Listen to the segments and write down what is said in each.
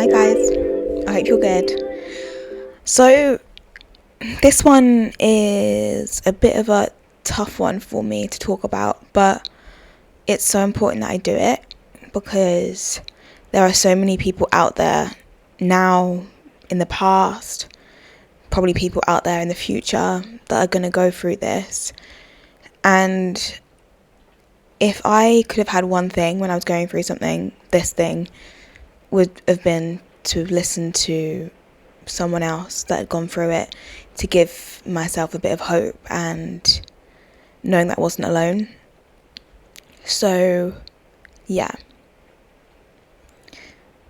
Hi guys, I hope you're good. So this one is a bit of a tough one for me to talk about, but it's so important that I do it because there are so many people out there now, in the past, probably people out there in the future that are going to go through this. And if I could have had one thing when I was going through something, this thing would have been to listen to someone else that had gone through it, to give myself a bit of hope and knowing that I wasn't alone. So yeah,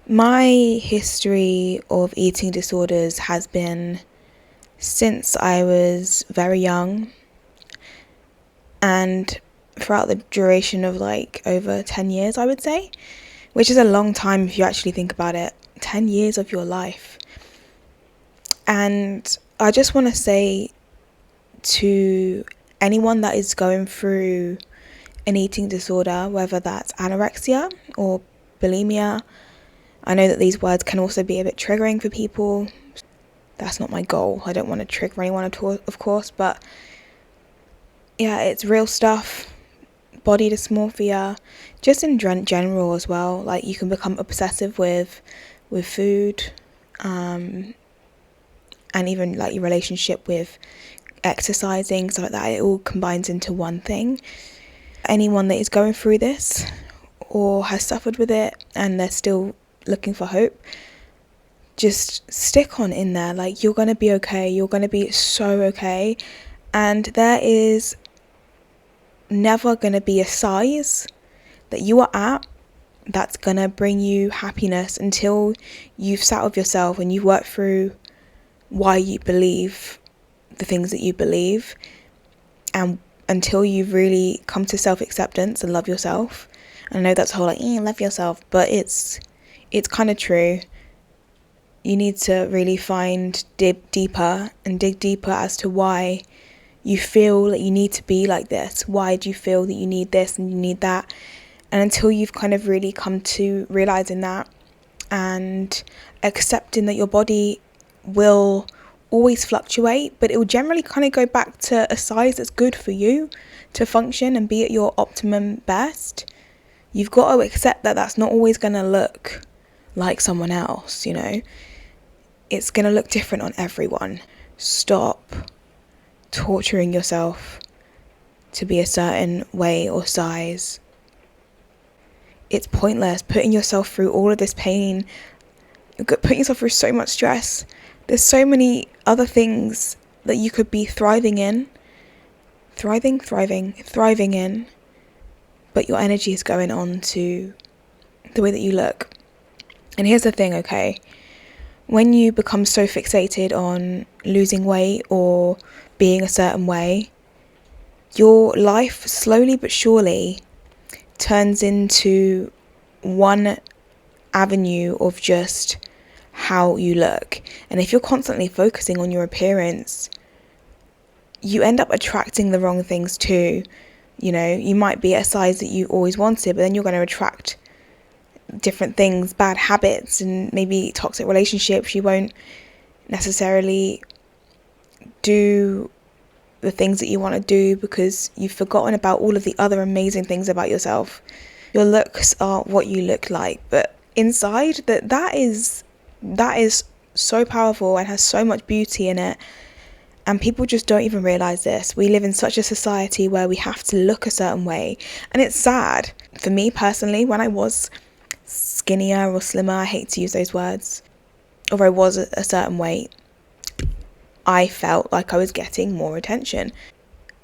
my history of eating disorders has been since I was very young, and throughout the duration of like over 10 years, I would say, which is a long time if you actually think about it. 10 years of your life. And I just want to say to anyone that is going through an eating disorder, whether that's anorexia or bulimia, I know that these words can also be a bit triggering for people. That's not my goal. I don't want to trigger anyone at all, of course, but yeah, it's real stuff. Body dysmorphia, just in general as well. Like, you can become obsessive with food, and even like your relationship with exercising, stuff like that. It all combines into one thing. Anyone that is going through this or has suffered with it and they're still looking for hope, just stick on in there. Like, you're going to be okay. You're going to be so okay. And there is never going to be a size that you are at that's going to bring you happiness until you've sat with yourself and you've worked through why you believe the things that you believe, and until you've really come to self-acceptance and love yourself. And I know that's whole like, love yourself, but it's kind of true. You need to really dig deeper as to why you feel that you need to be like this. Why do you feel that you need this and you need that? And until you've kind of really come to realizing that and accepting that your body will always fluctuate, but it will generally kind of go back to a size that's good for you to function and be at your optimum best, you've got to accept that that's not always going to look like someone else, you know. It's going to look different on everyone. Stop torturing yourself to be a certain way or size. It's pointless putting yourself through all of this pain, putting yourself through so much stress. There's so many other things that you could be thriving in, but your energy is going on to the way that you look. And here's the thing, okay? When you become so fixated on losing weight or being a certain way, your life slowly but surely turns into one avenue of just how you look. And if you're constantly focusing on your appearance, you end up attracting the wrong things too. You know, you might be at a size that you always wanted, but then you're going to attract different things, bad habits, and maybe toxic relationships. You won't necessarily do the things that you want to do because you've forgotten about all of the other amazing things about yourself. Your looks are what you look like, but inside, that is so powerful and has so much beauty in it. And people just don't even realize this. We live in such a society where we have to look a certain way, and it's sad. For me personally, when I was skinnier or slimmer, I hate to use those words, or I was a certain weight, I felt like I was getting more attention,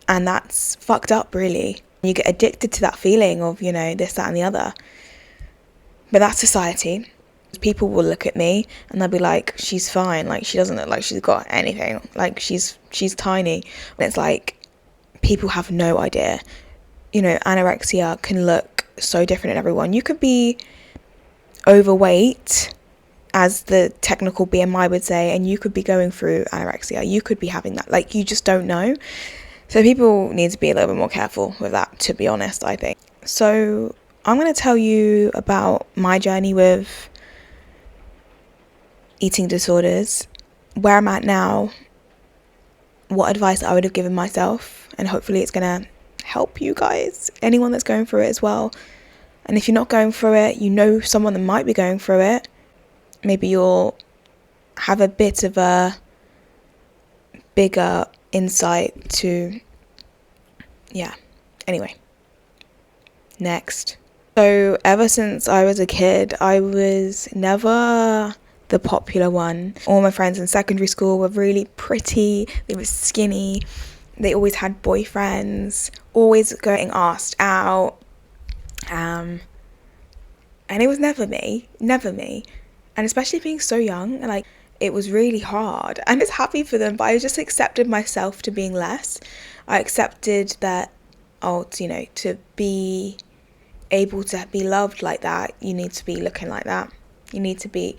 and that's fucked up, really. You get addicted to that feeling of, you know, this, that and the other. But that's society. People will look at me and they'll be like, she's fine, like she doesn't look like she's got anything, like she's tiny. And it's like, people have no idea. You know, anorexia can look so different in everyone. You could be overweight, as the technical BMI would say, and you could be going through anorexia. You could be having that, like, you just don't know. So people need to be a little bit more careful with that, to be honest, I think. So I'm going to tell you about my journey with eating disorders, where I'm at now, what advice I would have given myself, and hopefully it's going to help you guys, anyone that's going through it as well. And if you're not going through it, you know someone that might be going through it, maybe you'll have a bit of a bigger insight to, anyway, next. So ever since I was a kid, I was never the popular one. All my friends in secondary school were really pretty, they were skinny, they always had boyfriends, always getting asked out, and it was never me, and especially being so young, like, it was really hard. And I was happy for them, but I just accepted myself to being less. I accepted that, to be able to be loved like that, you need to be looking like that, you need to be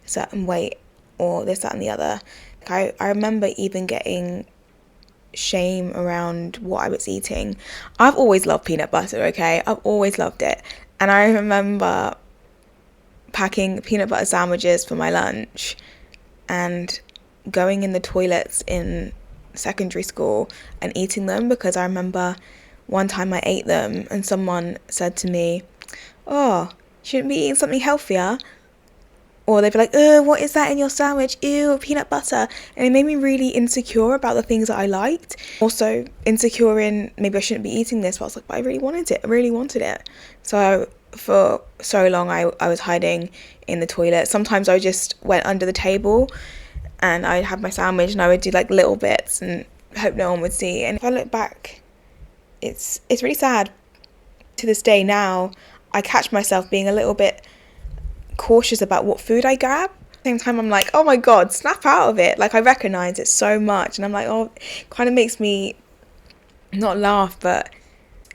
a certain weight, or this, that and the other. I remember even getting shame around what I was eating. I've always loved peanut butter, okay? I've always loved it. And I remember packing peanut butter sandwiches for my lunch and going in the toilets in secondary school and eating them, because I remember one time I ate them and someone said to me, "Oh, shouldn't be eating something healthier?" Or they'd be like, "Oh, what is that in your sandwich? Ew, peanut butter." And it made me really insecure about the things that I liked. Also insecure in, maybe I shouldn't be eating this, but I was like, but I really wanted it. So for so long I was hiding in the toilet. Sometimes I just went under the table and I'd have my sandwich and I would do like little bits and hope no one would see. And if I look back, it's really sad. To this day now, I catch myself being a little bit cautious about what food I grab. At the same time, I'm like, oh my god, snap out of it. Like, I recognize it so much, and I'm like, oh, it kind of makes me not laugh, but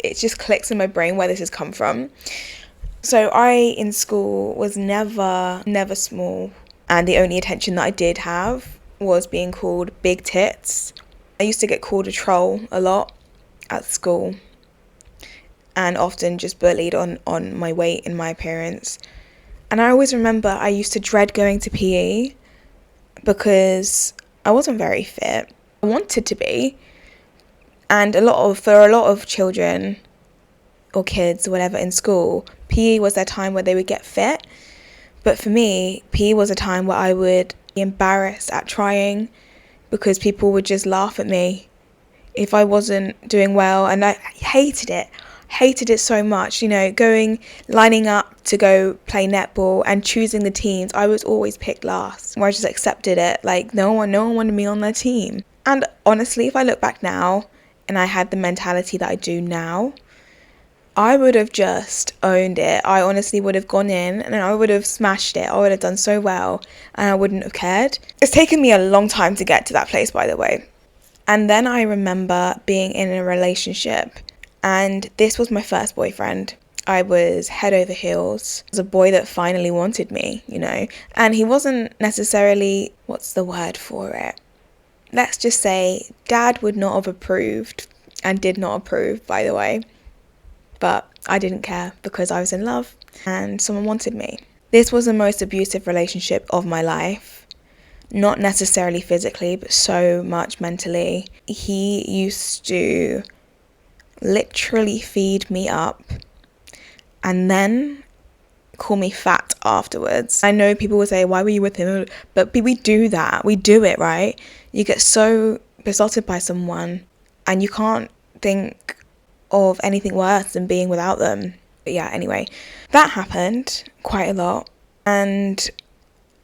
it just clicks in my brain where this has come from. So I, in school, was never small, and the only attention that I did have was being called big tits. I used to get called a troll a lot at school, and often just bullied on my weight and my appearance. And I always remember I used to dread going to PE because I wasn't very fit. I wanted to be. And for a lot of children or kids or whatever in school, PE was their time where they would get fit. But for me, PE was a time where I would be embarrassed at trying because people would just laugh at me if I wasn't doing well. And I hated it so much, lining up to go play netball and choosing the teams. I was always picked last, where I just accepted it. Like, no one wanted me on their team. And honestly, if I look back now and I had the mentality that I do now, I would have just owned it. I honestly would have gone in and I would have smashed it. I would have done so well and I wouldn't have cared. It's taken me a long time to get to that place, by the way. And then I remember being in a relationship, and this was my first boyfriend. I was head over heels. It was a boy that finally wanted me, and he wasn't necessarily, what's the word for it? Let's just say dad would not have approved, and did not approve, by the way. But I didn't care because I was in love and someone wanted me. This was the most abusive relationship of my life. Not necessarily physically, but so much mentally. He used to literally feed me up and then call me fat afterwards. I know people will say, why were you with him? But we do that. We do it, right? You get so besotted by someone and you can't think of anything worse than being without them. But yeah, anyway, that happened quite a lot. And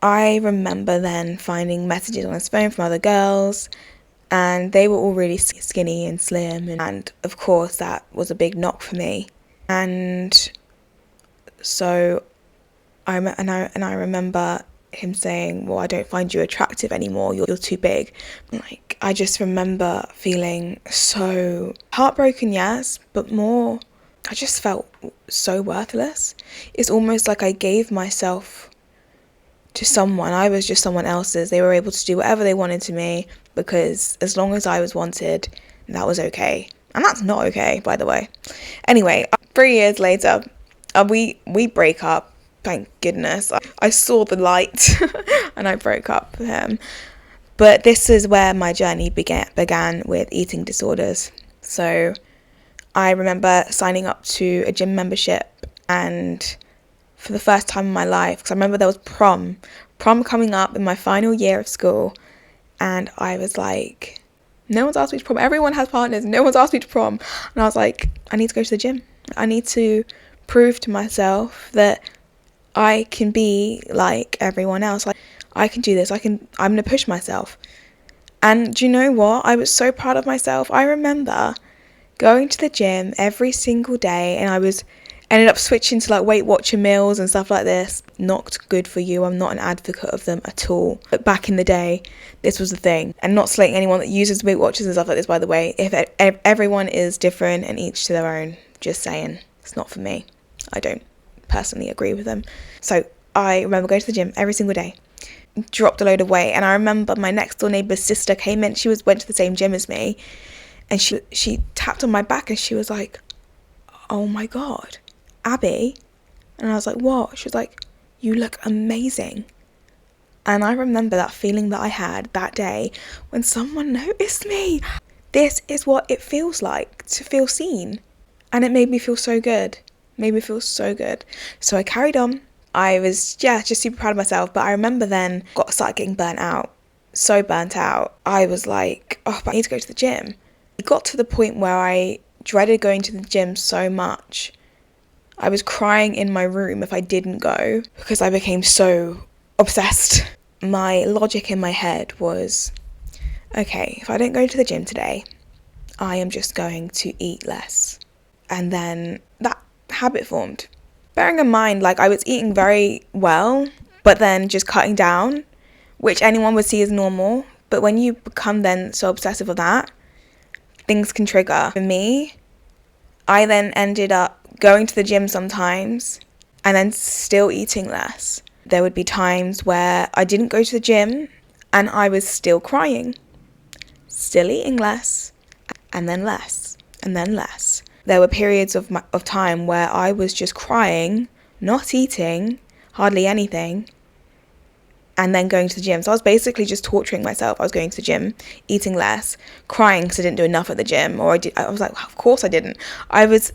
I remember then finding messages on his phone from other girls, and they were all really skinny and slim, and of course that was a big knock for me. And so I remember him saying, well, I don't find you attractive anymore, you're too big. Like, I just remember feeling so heartbroken, yes, but more, I just felt so worthless. It's almost like I gave myself to someone. I was just someone else's. They were able to do whatever they wanted to me, because as long as I was wanted, that was okay. And that's not okay, by the way. Anyway, 3 years later, we break up. thank goodness. I saw the light and I broke up with him. But this is where my journey began with eating disorders. So I remember signing up to a gym membership, and for the first time in my life, because I remember there was prom coming up in my final year of school, and I was like, no one's asked me to prom. Everyone has partners. No one's asked me to prom. And I was like, I need to go to the gym. I need to prove to myself that I can be like everyone else. Like, I can do this. I'm going to push myself. And do you know what? I was so proud of myself. I remember going to the gym every single day, and I ended up switching to like Weight Watcher meals and stuff like this. Not good for you. I'm not an advocate of them at all. But back in the day, this was the thing. And not slating anyone that uses Weight Watchers and stuff like this, by the way. If everyone is different and each to their own, just saying, it's not for me. I don't personally agree with them. So I remember going to the gym every single day, dropped a load of weight. And I remember my next door neighbour's sister came in. She went to the same gym as me, and she tapped on my back and she was like, oh my God, Abby. And I was like, what? She was like, you look amazing. And I remember that feeling that I had that day when someone noticed me. This is what it feels like to feel seen. And it made me feel so good. So I carried on. I was just super proud of myself. But I remember then started getting burnt out. So burnt out. I was like, oh, but I need to go to the gym. It got to the point where I dreaded going to the gym so much. I was crying in my room if I didn't go because I became so obsessed. My logic in my head was, okay, if I don't go to the gym today, I am just going to eat less. And then that habit formed. Bearing in mind, like, I was eating very well, but then just cutting down, which anyone would see as normal. But when you become then so obsessive with that, things can trigger. For me, I then ended up going to the gym sometimes and then still eating less. There would be times where I didn't go to the gym and I was still crying, still eating less, and then less, and then less. There were periods of time where I was just crying, not eating, hardly anything, and then going to the gym. So I was basically just torturing myself. I was going to the gym, eating less, crying because I didn't do enough at the gym, or I was like, of course I didn't. I was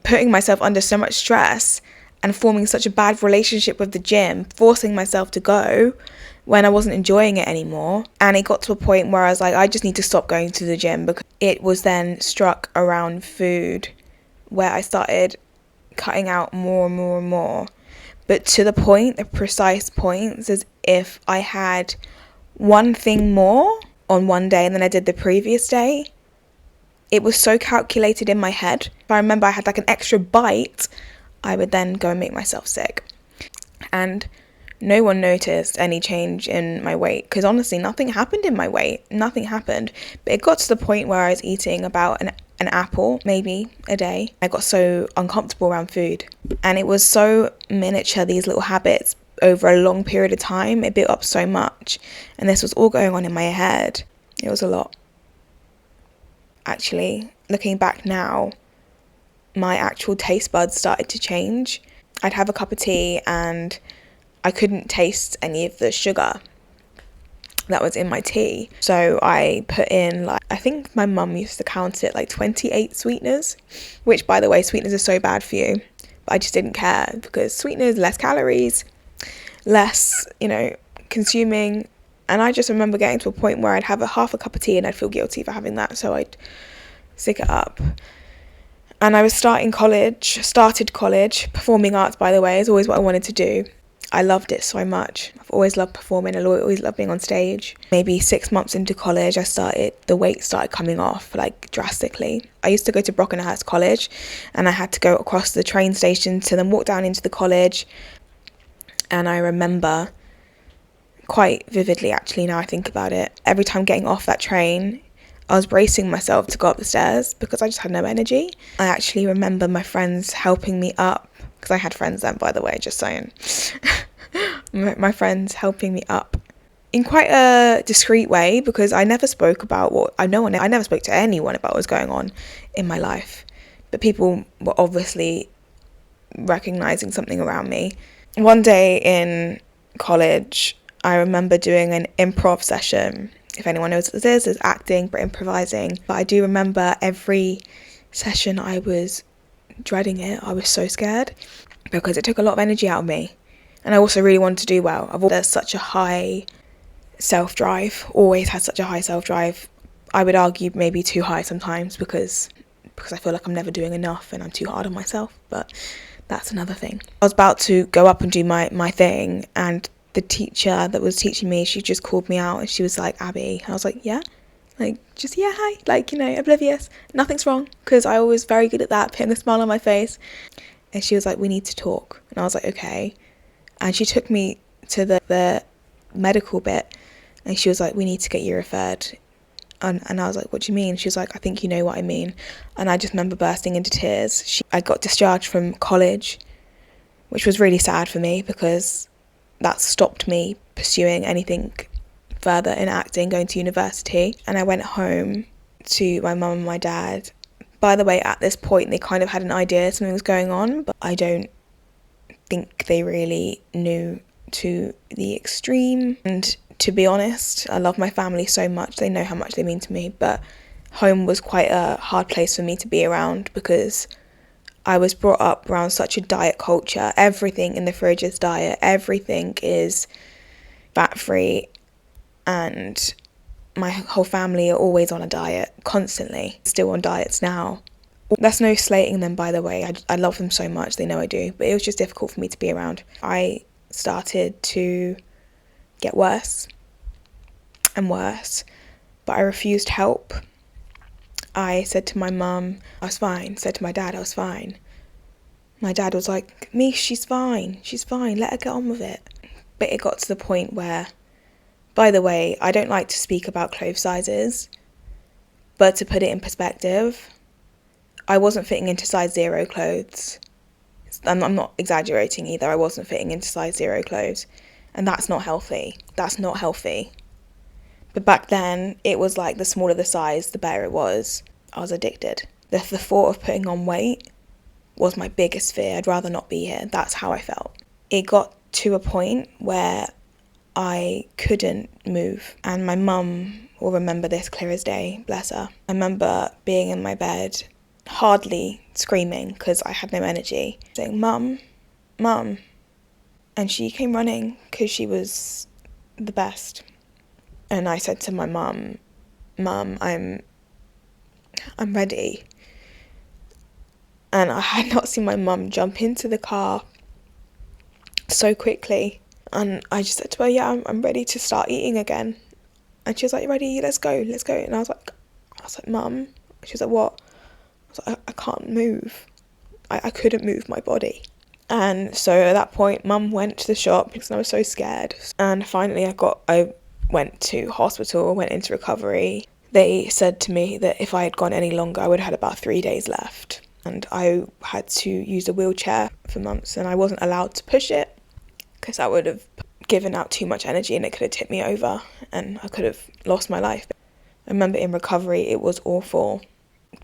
putting myself under so much stress and forming such a bad relationship with the gym, forcing myself to go when I wasn't enjoying it anymore. And it got to a point where I was like, I just need to stop going to the gym, because it was then struck around food where I started cutting out more and more and more. But to the precise points, as if I had one thing more on one day than I did the previous day. It was so calculated in my head. If I remember I had like an extra bite, I would then go and make myself sick. And no one noticed any change in my weight, because honestly, nothing happened in my weight. Nothing happened. But it got to the point where I was eating about an apple, maybe, a day. I got so uncomfortable around food. And it was so miniature, these little habits, over a long period of time. It built up so much. And this was all going on in my head. It was a lot. Actually, looking back now, my actual taste buds started to change. I'd have a cup of tea and I couldn't taste any of the sugar that was in my tea. So I put in, like, I think my mum used to count it like 28 sweeteners, which, by the way, sweeteners are so bad for you. But I just didn't care, because sweeteners, less calories, less, consuming. And I just remember getting to a point where I'd have half a cup of tea and I'd feel guilty for having that, so I'd stick it up. And I was started college. Performing arts, by the way, is always what I wanted to do. I loved it so much. I've always loved performing. I always loved being on stage. Maybe 6 months into college, the weight started coming off, like, drastically. I used to go to Brockenhurst College, and I had to go across the train station to then walk down into the college. And I remember quite vividly, actually, now I think about it, every time getting off that train, I was bracing myself to go up the stairs because I just had no energy. I actually remember my friends helping me up, because I had friends then, by the way, just saying. My friends helping me up in quite a discreet way, because I never spoke about I never spoke to anyone about what was going on in my life. But people were obviously recognizing something around me. One day in college, I remember doing an improv session. If anyone knows what this is, it's acting but improvising. But I do remember every session I was dreading it. I was so scared because it took a lot of energy out of me. And I also really wanted to do well. There's such a high self-drive, always had such a high self-drive. I would argue maybe too high sometimes because I feel like I'm never doing enough and I'm too hard on myself, but that's another thing. I was about to go up and do my thing, and the teacher that was teaching me, she just called me out and she was like, Abby. And I was like, yeah? Like, just, yeah, hi. Like, you know, oblivious. Nothing's wrong, because I was very good at that, putting a smile on my face. And she was like, we need to talk. And I was like, okay. And she took me to the medical bit, and she was like, we need to get you referred. And I was like, what do you mean? She was like, I think you know what I mean. And I just remember bursting into tears. I got discharged from college, which was really sad for me because that stopped me pursuing anything further in acting, going to university. And I went home to my mum and my dad. By the way, at this point, they kind of had an idea something was going on, but I don't think they really knew to the extreme. And to be honest, I love my family so much. They know how much they mean to me, but home was quite a hard place for me to be around because I was brought up around such a diet culture. Everything in the fridge is diet. Everything is fat-free, and my whole family are always on a diet, constantly. Still on diets now. That's no slating them, by the way. I love them so much. They know I do. But it was just difficult for me to be around. I started to get worse and worse, but I refused help. I said to my mum, I was fine. Said to my dad, I was fine. My dad was like, Mish, she's fine, let her get on with it. But it got to the point where, by the way, I don't like to speak about clothes sizes, but to put it in perspective, I wasn't fitting into size 0 clothes. I'm not exaggerating either. I wasn't fitting into size 0 clothes. And that's not healthy. But back then, it was like the smaller the size, the better it was. I was addicted. The thought of putting on weight was my biggest fear. I'd rather not be here. That's how I felt. It got to a point where I couldn't move. And my mum will remember this clear as day, bless her. I remember being in my bed, hardly screaming because I had no energy, saying, Mum. And she came running because she was the best. And I said to my mum, I'm ready. And I had not seen my mum jump into the car so quickly. And I just said to her, yeah, I'm ready to start eating again. And she was like, ready, let's go. And I was like, Mum. She was like, what? I was like, I can't move. I couldn't move my body. And so at that point, Mum went to the shop because I was so scared. And finally I went to hospital, went into recovery. They said to me that if I had gone any longer, I would have had about 3 days left. And I had to use a wheelchair for months, and I wasn't allowed to push it because that would have given out too much energy and it could have tipped me over and I could have lost my life. I remember in recovery, it was awful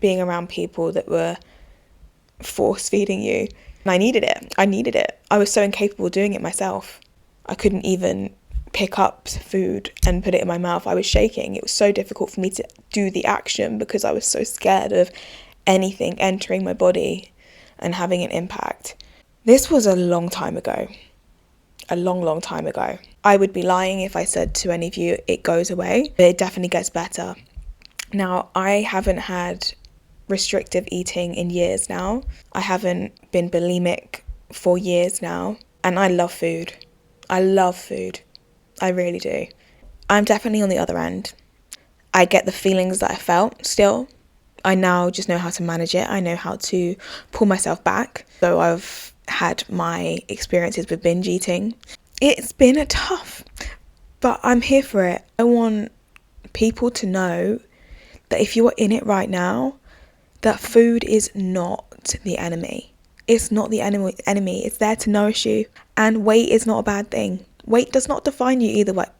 being around people that were force feeding you. And I needed it. I was so incapable of doing it myself. I couldn't even pick up food and put it in my mouth. I was shaking. It was so difficult for me to do the action because I was so scared of anything entering my body and having an impact. This was a long time ago. A long time ago. I would be lying if I said to any of you it goes away, but it definitely gets better. Now, I haven't had restrictive eating in years now. I haven't been bulimic for years now, and I love food. I really do. I'm definitely on the other end. I get the feelings that I felt still. I now just know how to manage it. I know how to pull myself back. So I've had my experiences with binge eating. It's been tough, but I'm here for it. I want people to know that if you're in it right now, that food is not the enemy. It's not the enemy. It's there to nourish you. And weight is not a bad thing. Weight does not define you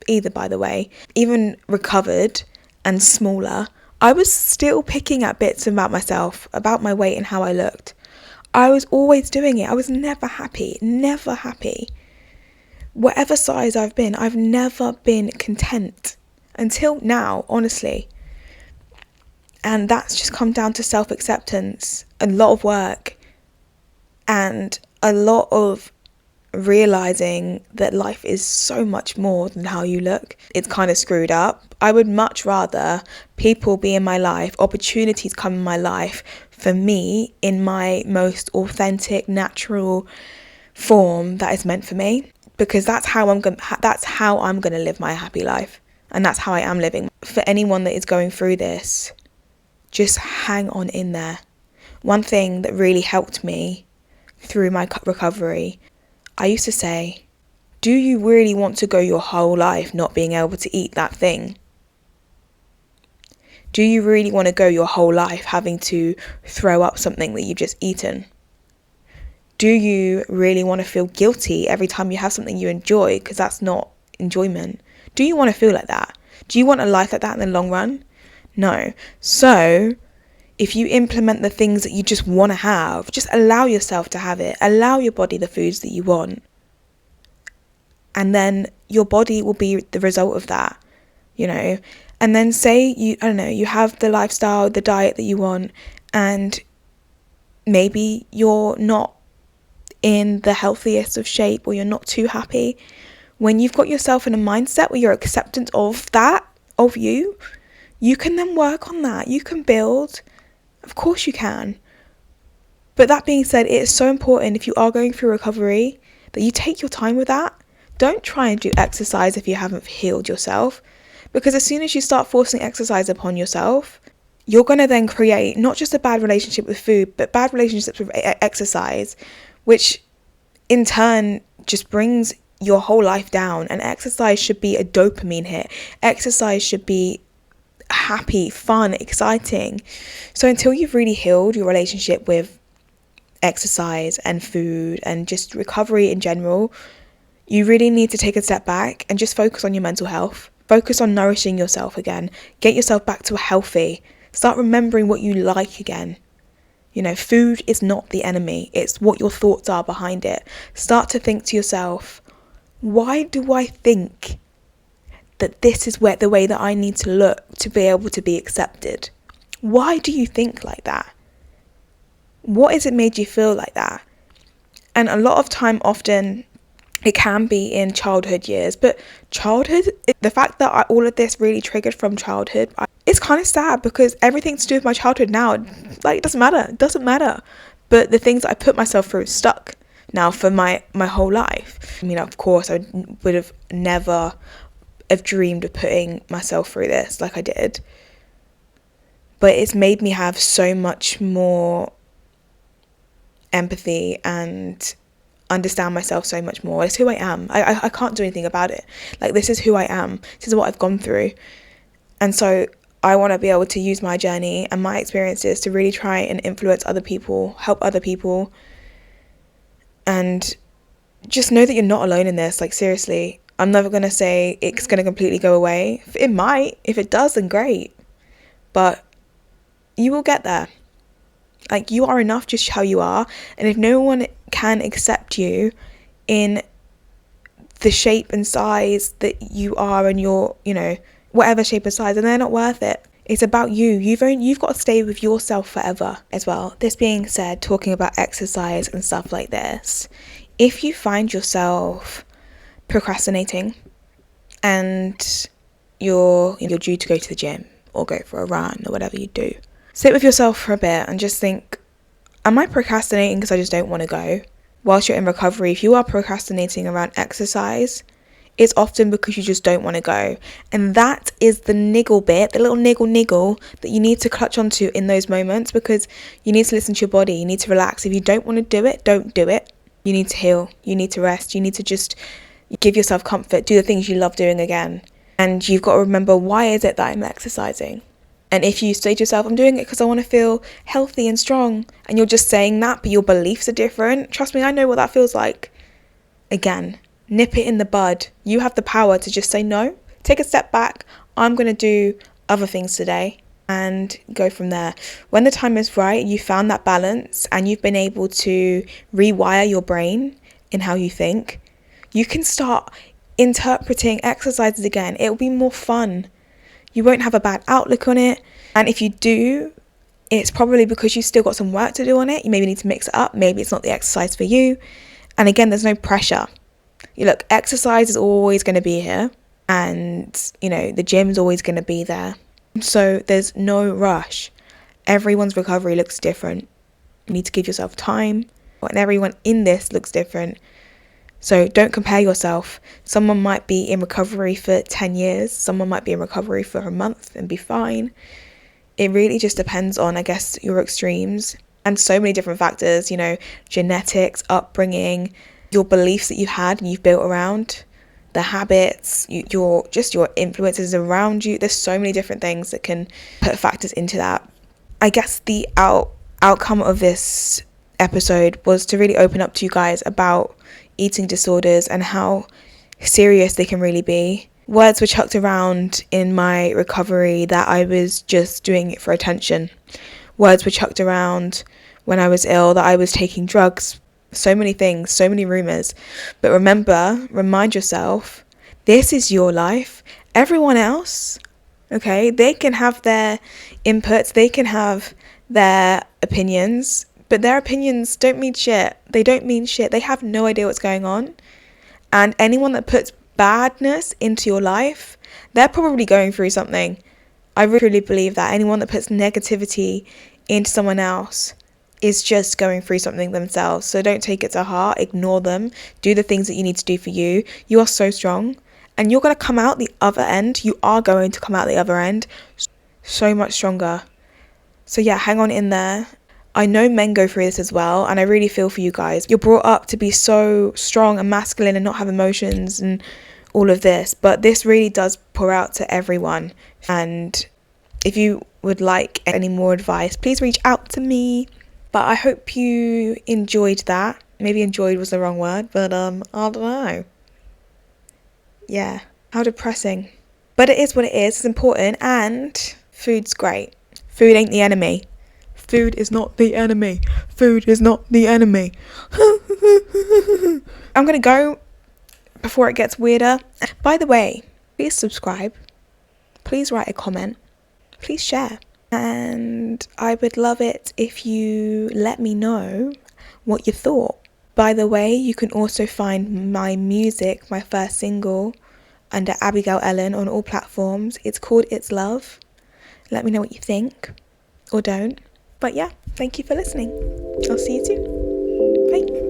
either, by the way. Even recovered and smaller, I was still picking at bits about myself, about my weight and how I looked. I was always doing it. I was never happy. Whatever size I've been, I've never been content until now, honestly. And that's just come down to self-acceptance, a lot of work, and a lot of realizing that life is so much more than how you look. It's kind of screwed up. I would much rather people be in my life, opportunities come in my life for me in my most authentic, natural form that is meant for me, because that's how I'm going to live my happy life, and that's how I am living. For anyone that is going through this, just hang on in there. One thing that really helped me through my recovery, I used to say, do you really want to go your whole life not being able to eat that thing? Do you really want to go your whole life having to throw up something that you've just eaten? Do you really want to feel guilty every time you have something you enjoy, because that's not enjoyment? Do you want to feel like that? Do you want a life like that in the long run? No. So if you implement the things that you just want to have, just allow yourself to have it. Allow your body the foods that you want. And then your body will be the result of that, you know. And then say you have the lifestyle, the diet that you want, and maybe you're not in the healthiest of shape, or you're not too happy. When you've got yourself in a mindset where you're acceptant of that, of you can then work on that. You can build. Of course you can. But that being said, it is so important, if you are going through recovery, that you take your time with that. Don't try and do exercise if you haven't healed yourself, because as soon as you start forcing exercise upon yourself, you're going to then create not just a bad relationship with food, but bad relationships with exercise, which in turn just brings your whole life down. And exercise should be a dopamine hit. Exercise should be happy, fun, exciting. So until you've really healed your relationship with exercise and food and just recovery in general, you really need to take a step back and just focus on your mental health. Focus on nourishing yourself again. Get yourself back to healthy. Start remembering what you like again. You know, food is not the enemy. It's what your thoughts are behind it. Start to think to yourself, why do I think that this is the way that I need to look to be able to be accepted? Why do you think like that? What has it made you feel like that? And a lot of time, often, it can be in childhood years, but the fact that all of this really triggered from childhood, it's kind of sad, because everything to do with my childhood now, it doesn't matter. But the things that I put myself through stuck now for my whole life. I mean, of course, I would have never have dreamed of putting myself through this like I did, but it's made me have so much more empathy and understand myself so much more. It's who I am. I can't do anything about it. This is who I am. This is what I've gone through. And so I want to be able to use my journey and my experiences to really try and influence other people, help other people, and just know that you're not alone in this. Seriously, I'm never going to say it's going to completely go away. It might. If it does, then great. But you will get there. You are enough just how you are. And if no one can accept you in the shape and size that you are, and your, whatever shape and size, and they're not worth it. It's about you. You've got to stay with yourself forever as well. This being said, talking about exercise and stuff like this, if you find yourself procrastinating and you're due to go to the gym or go for a run or whatever you do, sit with yourself for a bit and just think, am I procrastinating because I just don't want to go? Whilst you're in recovery, if you are procrastinating around exercise, it's often because you just don't want to go. And that is the niggle bit, the little niggle that you need to clutch onto in those moments, because you need to listen to your body. You need to relax. If you don't want to do it, don't do it. You need to heal. You need to rest. You need to just give yourself comfort. Do the things you love doing again. And you've got to remember, why is it that I'm exercising? And if you say to yourself, I'm doing it because I want to feel healthy and strong, and you're just saying that, but your beliefs are different, trust me, I know what that feels like. Again, nip it in the bud. You have the power to just say no, take a step back. I'm going to do other things today, and go from there. When the time is right, you found that balance and you've been able to rewire your brain in how you think, You can start interpreting exercises again. It'll be more fun. You won't have a bad outlook on it. And if you do, it's probably because you've still got some work to do on it. You maybe need to mix it up. Maybe it's not the exercise for you. And again, there's no pressure. Look, exercise is always going to be here. And, the gym's always going to be there. So there's no rush. Everyone's recovery looks different. You need to give yourself time. And everyone in this looks different. So don't compare yourself. Someone might be in recovery for 10 years. Someone might be in recovery for a month and be fine. It really just depends on, I guess, your extremes. And so many different factors, genetics, upbringing, your beliefs that you've had and you've built around, the habits, your influences around you. There's so many different things that can put factors into that. I guess the outcome of this episode was to really open up to you guys about eating disorders and how serious they can really be. Words were chucked around in my recovery that I was just doing it for attention. Words were chucked around when I was ill that I was taking drugs. So many things, so many rumors. But remind yourself, this is your life. Everyone else, okay, they can have their inputs, they can have their opinions, but their opinions don't mean shit. They don't mean shit. They have no idea what's going on. And anyone that puts badness into your life, they're probably going through something. I really believe that anyone that puts negativity into someone else is just going through something themselves. So don't take it to heart, ignore them, do the things that you need to do for you. You are so strong and you're going to come out the other end. You are going to come out the other end so much stronger. So yeah, hang on in there. I know men go through this as well, and I really feel for you guys. You're brought up to be so strong and masculine and not have emotions and all of this, but this really does pour out to everyone. And if you would like any more advice, please reach out to me. But I hope you enjoyed that. Maybe enjoyed was the wrong word, but I don't know. Yeah, how depressing. But it is what it is. It's important, and food's great. Food ain't the enemy. Food is not the enemy. Food is not the enemy. I'm going to go before it gets weirder. By the way, please subscribe. Please write a comment. Please share. And I would love it if you let me know what you thought. By the way, you can also find my music, my first single, under Abigail Ellen on all platforms. It's called It's Love. Let me know what you think, or don't. But yeah, thank you for listening. I'll see you soon. Bye.